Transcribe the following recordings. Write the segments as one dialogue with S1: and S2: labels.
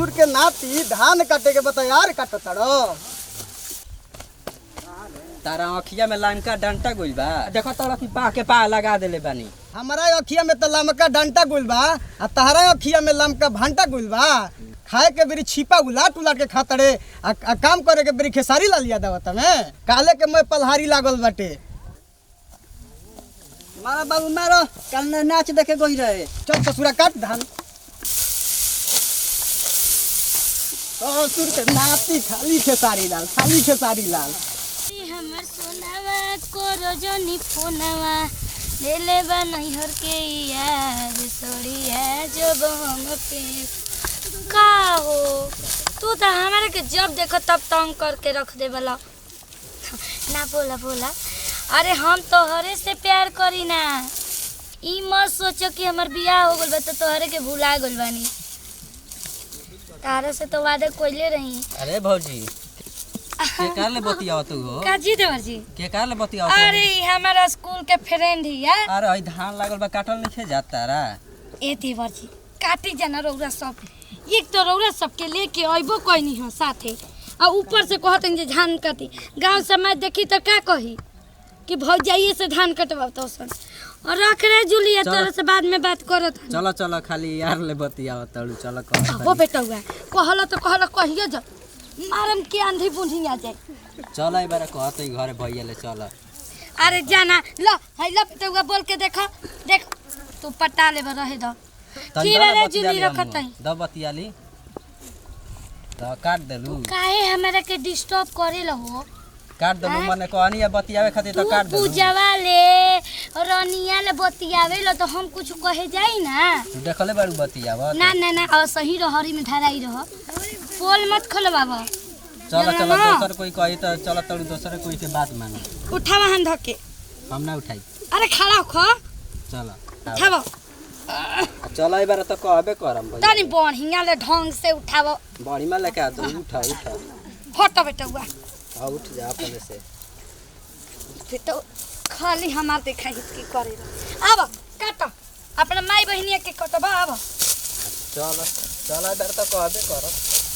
S1: ससुर के नाती धान काटे के बता यार काट तारो
S2: तारा अखिया में लमका डंटा गुल बा देखो तोरा की पा के पा लगा देले बानी
S1: हमारा अखिया में तो लमका डंटा गुल बा आ तहरा अखिया में लमका भांटा गुल बा खाए के बेरी छिपा उलाट उलाट के खातड़े आ काम करे के बेरी खेसारी ला लिया दावत में काले के मैं पलहारी लागल बाटे
S2: मारा बाबू मारो कल नाच देखे गई रहे
S1: चल ससुरा काट धान ससुर के नाती खाली खेसारी लाल
S3: हमर सोनावा को रोजनी फोनवा लेले बा नैहर के यार सोड़िया जो बम पे का हो तू तो हमारे के जब देखो तब तंग करके रख दे वाला ना बोला अरे हम तोहरे से प्यार करी ना ई मत सोचो कि हमर बियाह हो गइल बा तो तोहरे के भुला गइल बानी तारा से तो वादे कोइले रही
S2: अरे भौजी के कार ले बतियावत हो
S3: का जी देवर जी
S2: के कार ले बतियावत
S3: अरे हमारा स्कूल के फ्रेंड ही है
S2: अरे हई धान लागल बा काटल नहीं जाता रा
S3: ए देवर जी काटी जाना रौरा सब एक तो रौरा सबके लेके अइबो कोई नहीं हो साथे और ऊपर से कहतन जे धान काटी गांव समाज देखी तो का कही कि भौजाइए से धान कटवातो सन और रख रे जूलिया तोरा से बाद में बात करत
S2: चलो खाली यार ले बतियावत तड़ू चलो कह
S3: हो बेटा हुआ कहला तो कहला कहिए जा मारम के आंधी बूंधी आ जाए
S2: चल ए बार कहत घरे भैया ले चल
S3: अरे जाना लो हैला बेटा हुआ बोल के देखा देख तू पटा ले रहे दो की वाला जूली रखत है
S2: द बतियाली तो काट देलू
S3: काहे हमरा के डिस्टर्ब करे लहो
S2: काट देलू मने कहनी है बतियावे खातिर तो काट देलू
S3: पूजवा ले रनिया ले बतियावे लो तो हम कुछ कहे जाई ना
S2: देखले बारू बतियावा
S3: ना और सही रहरी में धराई रह पोल मत खोलबाबा
S2: चलो दोसर कोई कही तो चलो तड़ू दोसर कोई के बात मानो
S3: उठावा हन धके
S2: हम ना उठाई
S3: अरे खड़ा खो
S2: चलो
S3: उठावा
S2: चलो ए बार तो कहबे करम भाई
S3: तनी बढ़िया ले ढंग से उठावा
S2: बड़ी में लेके आ तो उठा
S3: हट बेटा हुआ
S2: आ उठ जा अपने से
S3: फिर तो खाली हमार देखा हिचकी करे अब काट अपने माई बहनिया के कटबा अब
S2: चलो इधर तो कहबे करम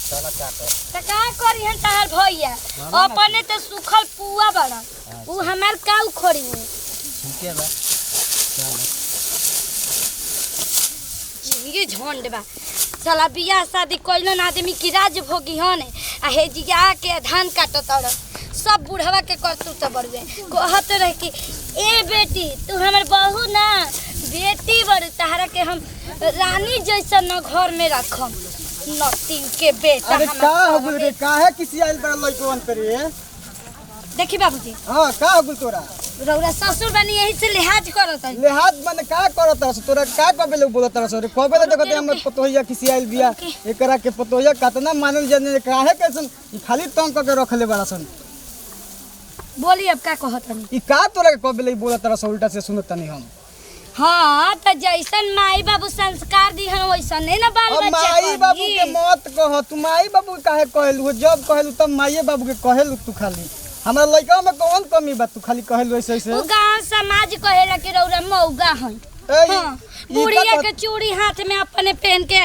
S2: चलो काट
S3: त का करी हन तार भैया अपने तो सुखल पुआ बड़ा उ हमार का उखड़ी है
S2: ठीक है बा चलो
S3: ये झंड बा साला बियाह शादी कइलन आदमी की राज भोगी हन आ हे जिया के धान काटत और सब बुढ़वा के करतूत बड़वे कहत रहे कि ए बेटी तू हमर बहू ना बेटी बड़ तहरा के हम रानी जैसा न घर में रखम नती के बेटा
S1: अरे का हो गइल रे काहे किसी आइल बड़ा लइकवन पे रे
S3: देखी बाबूजी
S1: हां का हो गइल तोरा
S3: रौरा ससुर बनी यही से लिहाज करत है
S1: लेहाज माने का करत रस तोरा का कबे लोग बोलत रस रे कबे ले देखत हम पतोहिया किसी आइल बिया एकरा के पतोहिया कतना मानल जने काहे कैसन ई खाली तंग करके रखले बड़ा सन
S3: बोली अब का कहत हनी
S1: ई का तोरा के कबे ले बोलत रस उल्टा से सुनत नहीं हम
S3: हाँ तो जैसन माई बाबू संस्कार दी हन वैसन नहीं ना बाल
S1: अब
S3: बच्चा
S1: माई बाबू के मत कह तू माई बाबू काहे कहलू जब कहलू तब माई बाबू के कहलू तू खाली हमरा लइका में कौन कमी बा तू खाली कहलू ऐसे ऐसे
S3: वो गांव समाज कहेला कि रौरा मौगा हन हाँ, बुढ़िया के चूड़ी हाथ में अपने पहन के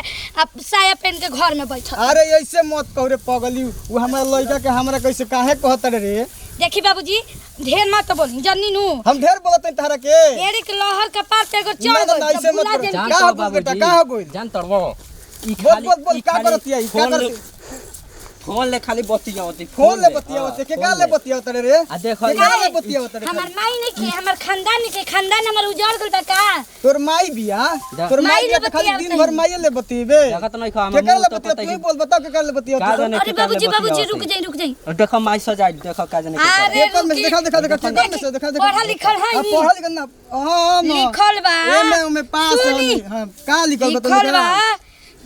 S3: साया पहन के घर में बैठल
S1: अरे ऐसे मत कह रे पगली वो हमरा लइका के हमरा कैसे काहे कहत रे
S3: देखी बाबूजी ढेर मत बोली जन्नी नु
S1: हम ढेर बोलत हैं तारा के
S3: एड़ी के लहर के पार पे एगो चढ़
S1: ना,
S3: गइल
S1: ऐसे
S3: तो बुला
S1: मत
S3: देन
S1: का हो बेटा का हो गइल
S2: जान तड़वो ई
S1: बोल का करत है का करत
S2: फोन ले खाली बतियावती
S1: फोन ले बतियावत के का ले बतियावत रे
S2: आ देखो
S1: का ले बतियावत रे
S3: हमर माई नहीं के हमर खानदान के खानदान हमर उजड़ गइल बा का
S1: तोर माई बिया तोर माई बिया तो खाली दिन भर माई ले बतिबे
S2: देखत नहीं खा
S1: के ले बतिया तू बोल बता के ले बतिया
S3: अरे बाबूजी रुक जाई
S2: देखो माई सजाई देखो का जाने
S3: अरे
S1: पेपर में देखा पेपर में से देखा
S3: पढ़ा लिखल है नी
S1: पढ़ा लिखल ना हां
S3: लिखल बा
S1: में पास हां का लिखल बता
S3: लिखल बा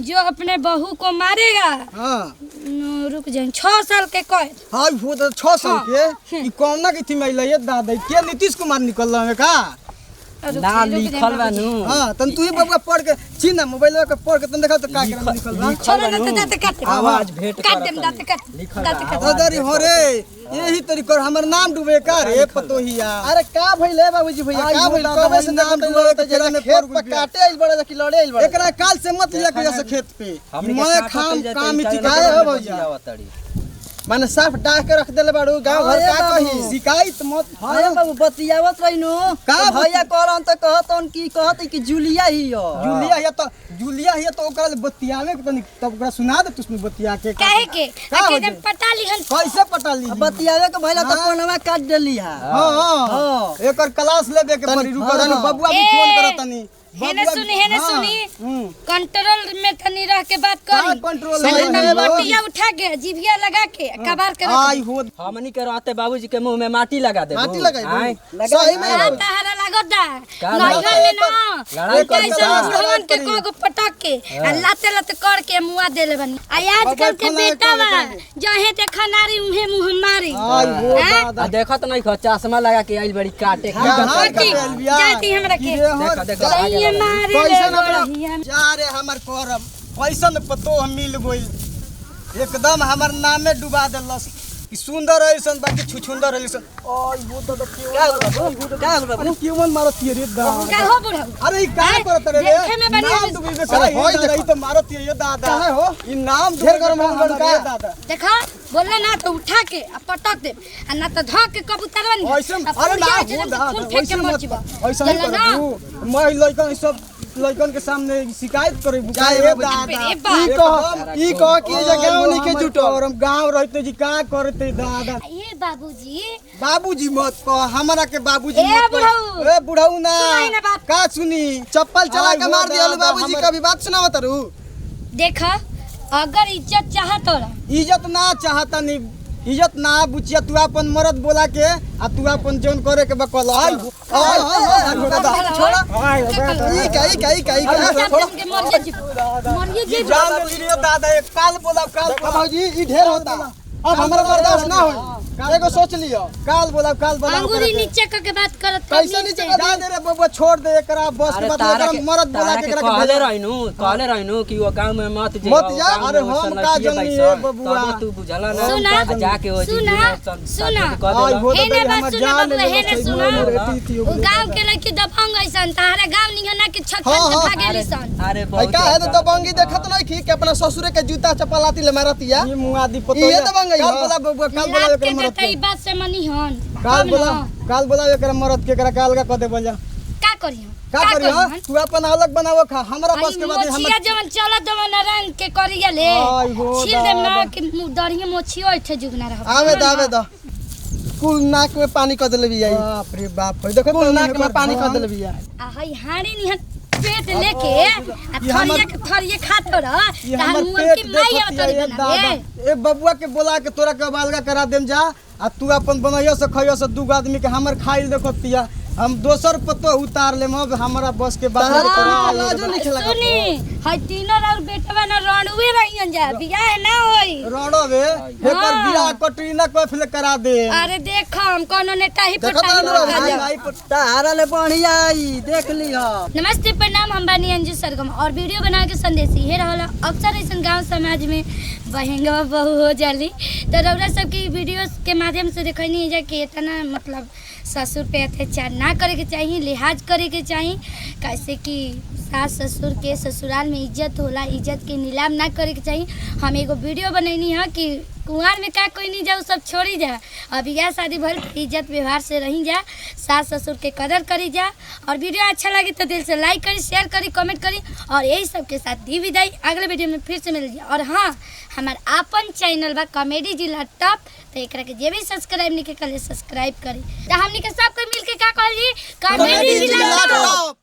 S3: जो अपने बहू को मारेगा
S1: हां
S3: रुक जाए 6 साल के कैद
S1: हां वो तो 6 साल के ई कौन ना की थी महिला ये दादा के नीतीश कुमार निकल रहा है का
S2: ना लिखल बा नु
S1: हां तन तू ही बबुआ पढ़ के छीन ना मोबाइल के पढ़ के तन देखा तो का करे लिखल बा
S3: छोड़ ना तो जाते काट
S2: आवाज भेंट
S3: काट देम दाते काट
S2: लिखल
S3: दाते काट
S1: अदरी हो रे यही तरीका हमर नाम डूबे का रे पतोहिया
S4: अरे का भइले बाबूजी भैया का भइल कबे से नाम डूबे त जरा में खेत पर काटे आइल बड़े कि लड़े आइल बड़े
S1: एकरा काल से मत लिया के खेत पे मैं खाम काम ही
S4: काहे हो भैया माने साफ डाह के रख देले बाड़ू गांव घर का कही
S1: शिकायत मत
S4: हां बाबू बतियावत रहिनु
S1: का
S4: भैया कहलन त कहतन की कहत कि जुलिया ही हो
S1: जूलिया है तो ओकरा ले बतियावे के तनी तब ओकरा सुना दे तुसने बतिया के
S3: काहे के आके पटा लिहन
S1: कैसे पटा ली
S4: बतियावे के भइला त फोनवा काट देली है
S1: हां एकर क्लास लेबे के परी रुको तनी बबुआ भी फोन करत तनी
S3: हेने सुनी कंट्रोल में तनी रह के बात करी
S1: कंट्रोल
S3: बटिया उठा के जीभिया लगा के कबार कर
S1: आई हो
S2: हमनी के रहते बाबूजी के मुंह में माटी लगा दे
S4: माटी लगाई सही में
S3: तारा लागोदा नैहर में ना कैसे बुढ़वन के को पटक के आ लाते लाते कर के मुआ देले बनी आ आजकल के बेटा बा जहे देखा नारी उहे मुंह मारी
S1: आई हो दादा
S2: देखत नहीं ख चश्मा लगा के आइल बड़ी काटे
S3: जाती हमरा के
S2: देखो
S3: ये मारे
S1: कैसे न
S3: रहिया
S1: जा रे हमर करम कैसन पतो हम मिल गइल एकदम हमर नामे डुबा देलस कि सुंदर ऐसन बाकी छुछुंदर ऐसन ओय वो तो क्या हो बाबू क्यों मारत रे दा
S3: का हो बुढ़ऊ
S1: अरे ई का करत रे
S3: देखे में बढ़िया
S1: नाम डुबी के साला होय देखई तो मारत ये दादा काहे हो ई नाम ढेर गरम हो गल का दादा
S3: देखा बोलले ना तो उठा के आ पटक दे आ ना तो धक के कबूतर बनी
S1: ऐसे अरे ना हो दादा
S3: फेंक के मर जीवा
S1: ऐसा ही कर तू मैं लइकन सब लइकन के सामने शिकायत करे बुझाए दादा ई कह कि जे गांव नहीं के जुटो और हम गांव रहते जी का करते दादा
S3: ये बाबूजी
S1: बाबूजी मत कह हमरा के बाबूजी
S3: ए
S1: मत
S3: बुढ़ऊ।
S1: कह ए बुढ़ऊ ना
S3: सुनाई ना बात।
S1: का सुनी
S4: चप्पल चला के
S1: आई
S4: मार
S1: हो
S4: दिया
S1: दादा,
S4: बाबूजी
S1: हमर-
S4: कभी बात सुनावत रू
S3: देखा अगर इज्जत चाहत होला
S1: इज्जत ना चाहता नहीं इज्जत ना बुचिया तू अपन मरद बोला के आ तू अपन जोन करे के बकल आई
S4: छोड़ा ई कई छोड़ा
S3: मर जे
S1: जान ले रे दादा एक काल बोला काल
S4: बाबूजी ई ढेर होता अब हमरा बर्दाश्त ना हो एगो सोच लियो
S1: काल बोला
S3: अंगूरी नीचे क के बात करत
S4: कैसे नीचे कर
S1: जा दे रे बबुआ छोड़ दे एकरा बस के बात एकरा मरद बोला के एकरा के
S2: कहले रहनु कि वो गांव में मत जे
S1: मत जा, अरे हम का जनी है बबुआ।
S2: तू बुझला ना
S3: सुना,
S2: जाके हो जी
S3: सुना।
S1: आई हो तो
S3: हेने
S1: तेरी
S3: बात
S1: हमर
S3: सुना
S1: जान
S3: बबुआ,
S1: ले
S3: हेने सुना। ओ गांव के लड़की दबंग ऐसन तारे गांव निहन ना कि छत से भागेली सन
S2: अरे
S4: आई का है तो दबंगी देखत नहीं की कि अपना ससुरे के जूता चप्पल लाती ले मारतिया
S1: ये मुआ दी पतो
S4: ये दबंग है,
S1: काल बोला बबुआ काल बोला
S3: लाग के
S1: एकरा मरद
S3: देता ई बात से मनी हन
S1: काल बोला एकरा मरद के एकरा काल का कदे बोल जा
S3: का करी हम
S1: का करी हां तू अपन अलग बनावो खा हमरा बस के बात
S3: मोचिया जवन चला दवन रंग के करिया ले
S1: आई हो
S3: छील देम ना कि दरिया मोचियो ऐठे जुगना रह
S4: आवे द कुल नाक में पानी कर देले बिया
S1: बाप रे बाप देखो
S4: कुल नाक में पानी कर देले बिया
S3: आ हई हाड़ी निहन पेट लेके आ थरिया खातो रह
S1: ये
S3: तहन
S1: हमर
S3: मुंह
S1: पेट
S3: की माई
S1: देखत
S3: अवतरी
S1: ये
S3: बना
S1: दादा ए बबुआ के बोला के तोरा के बालगा करा देम जा आ तू अपन बनैयो से खइयो से दू आदमी के हमर खाइल देखतिया हम दोसर पतो उतार लेम अब हमरा बस के बात
S4: लाजो नहीं खेला
S3: सुनी हई तीनों और बेटवा न रणुए रहियन जा बियाह ना होई
S1: रड़वे एकर बियाह कटरीना को फिल करा दे
S3: अरे देख हम कोनो नेटा ही
S4: देखो तो
S3: पटाई
S4: अनुराग
S3: मौका
S4: भाई,
S3: जब।
S4: तारा ले बढ़िया आई देख लियो
S3: नमस्ते प्रणाम, हम बानी अंजू सरगम और वीडियो बना के संदेश ये रहला। अक्सर ऐसा गांव समाज में बहेंगा बहू हो जाली तो रउरा सबकी वीडियो के माध्यम से देखनी जा कि इतना मतलब ससुर पे अत्याचार ना करे के चाहिए, लिहाज करे के चाहिए। कैसे कि सास ससुर के ससुराल में इज्जत होला, इज्जत के नीलाम ना करे के चाहिए। हम एगो वीडियो बनैनी है कि कुंवार में का कोई नहीं जा सब छोड़ी जा, अब यह शादी भर इज्जत व्यवहार से रही जा, सास ससुर के कदर करी जा। और वीडियो अच्छा लगे तो दिल से लाइक करी, शेयर करी, कमेंट करी और यही सब के साथ दी विदाई। अगले वीडियो में फिर से मिल जाए। और हाँ, हमार आपन चैनल बा कॉमेडी जिला टॉप, तो एक के जे भी सब्सक्राइब नहीं के सब्सक्राइब करी। तो हमनी के सब कोई मिल के का कहली कॉमेडी जिला टॉप।